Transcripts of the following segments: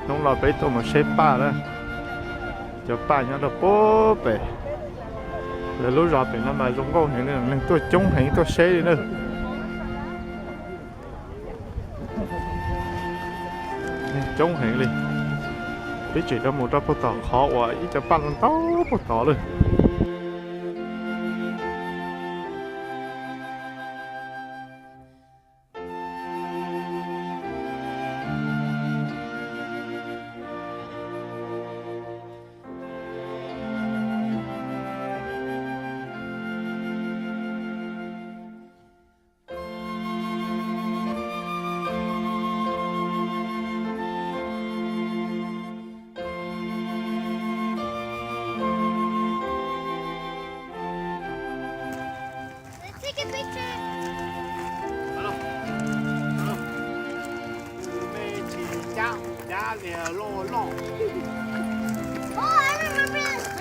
nông lò bấy tôi mà xếp ba đó cho ba nhau đó bố bể là lúc rõ bể nó mà giống câu hiện nên tôi chống hiện tôi xếp đi nữa chống hiện đi biết chuyện đó một đó bắt tỏ khó quá ít cho băng tao bắt tỏ luôn 家里落落。Oh, I remember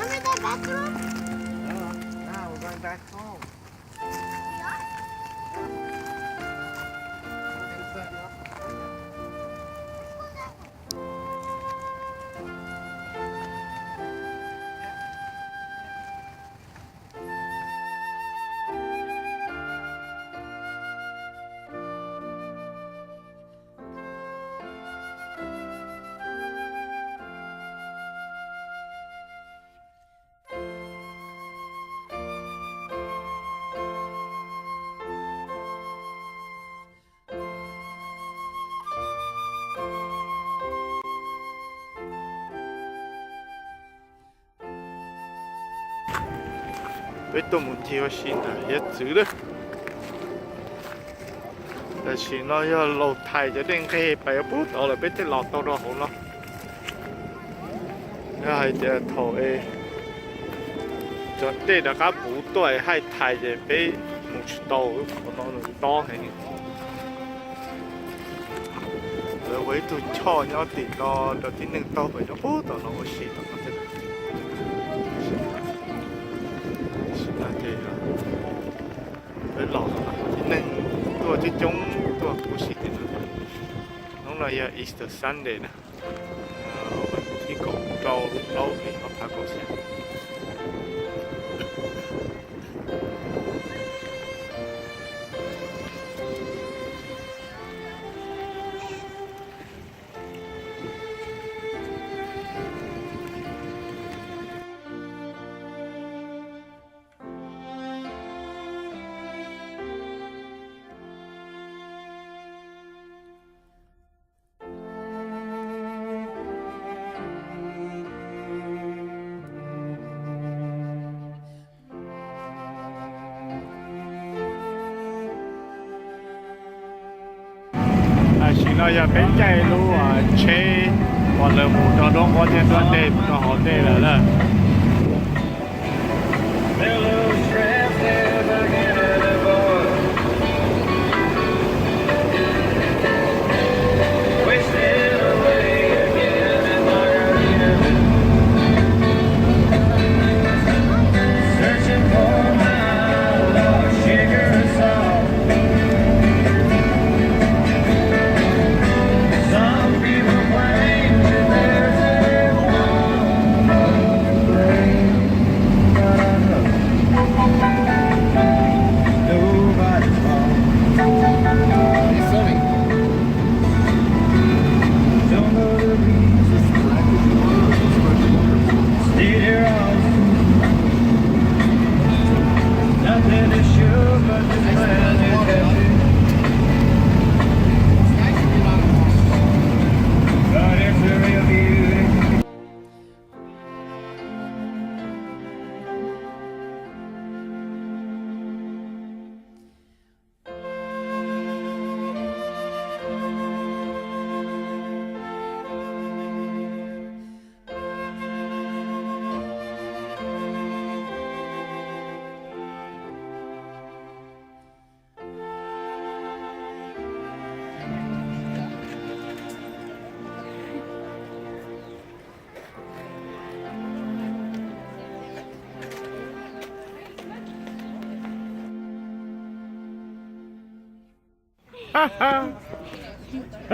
that bathroom. Now we're going back home. Với tôi muốn theo xin là hết chữ đó là xin nó lâu thầy cho đến khi phải bút đó là biết cái lọt tao đó không nó nó hayจะถอยcho đến là các bố tuổi hay thầyจะไปมุดโตของnó là to hay rồi với tôi cho nhau thì nó đầu tiên nâng to phải nó bút đó nó có gì đó nó thế xin là thế là với lọt nâng tôi chỉ chống tôi cũng xịt nữa nó là Easter Sunday nè thì cậu trâu lâu thì họ thả cậu xem xin nói giờ bên chạy luôn à chế còn là một trò đông có trên đoạn đêm nó họ đây là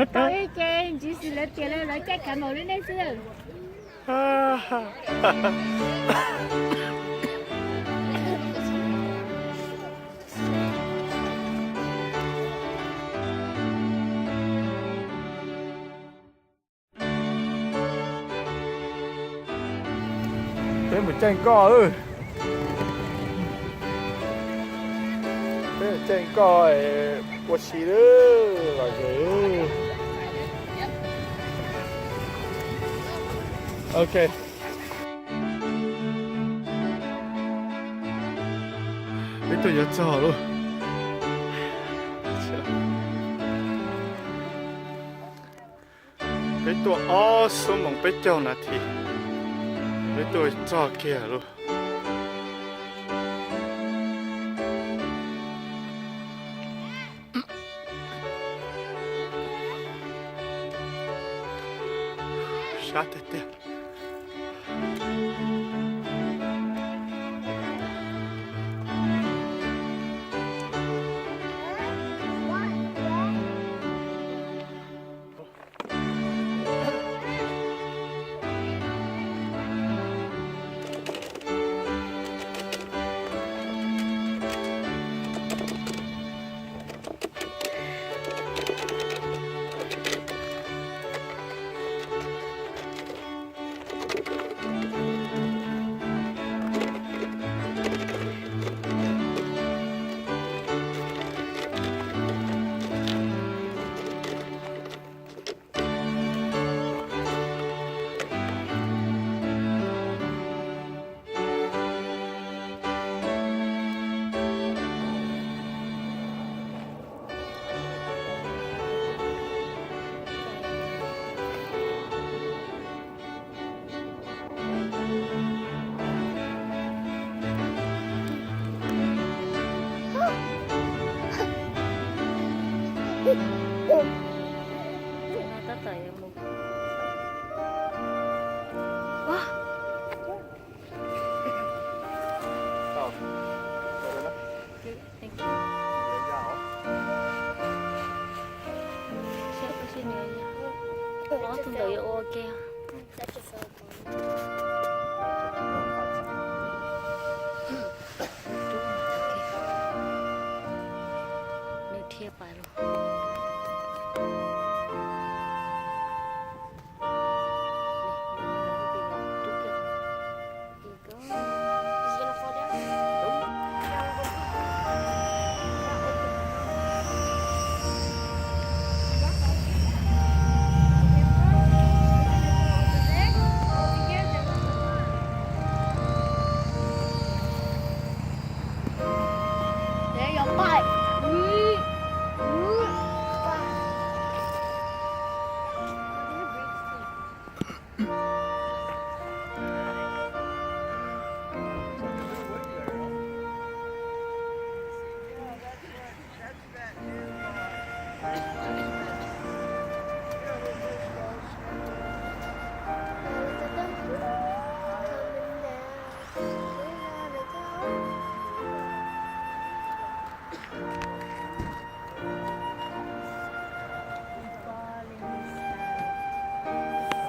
Tôi trên chỉ là tiền là lấy cái cả màu lên đây xưa. เป็นเหมือนแจ้งก้อเป็นแจ้งก้อปวดฉี่เลยหล่อยเลยโอเคไม่ตัวยัดจ่อลูกเป็นตัวอ๋อสมองเป็นเจ้าหน้าที่เป็นตัวจ่อเกียร์ลูกชาติเดียว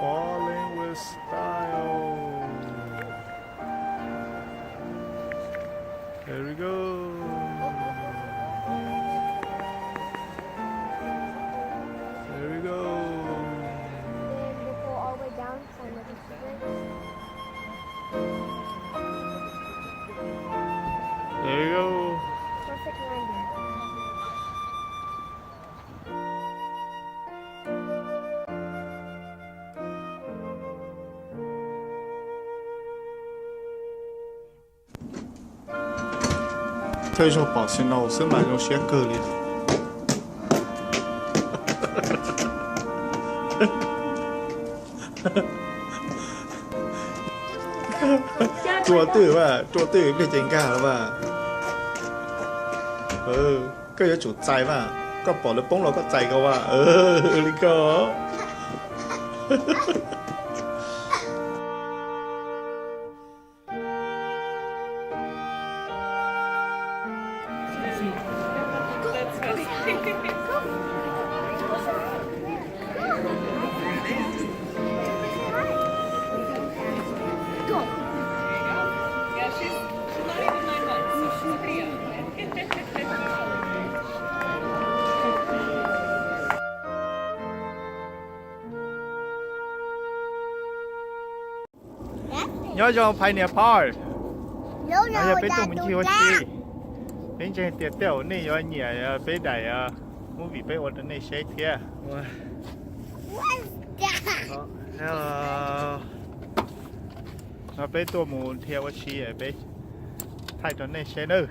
Falling with style. There we go. There we go. We'll go all the way down for another sprint. There we go. Perfect landing. Thôi cho bỏ xin nào sớm mà nó sẽ cơ liền. Chùa tử cái chén gà mà. Cái đó chủ trái mà. Có bỏ được bông nó có trái cơ mà. Lý có. nhớ cho phải nè Paul No, bây no, giờ bé tụi Dad, mình do chưa that. chi bên trên tiệt tiểu này do nhỉ bé đại muốn bị bé ổn định này sẽ kia What's that? hello bé tụi mình theo chi bé thay cho này sẽ nữa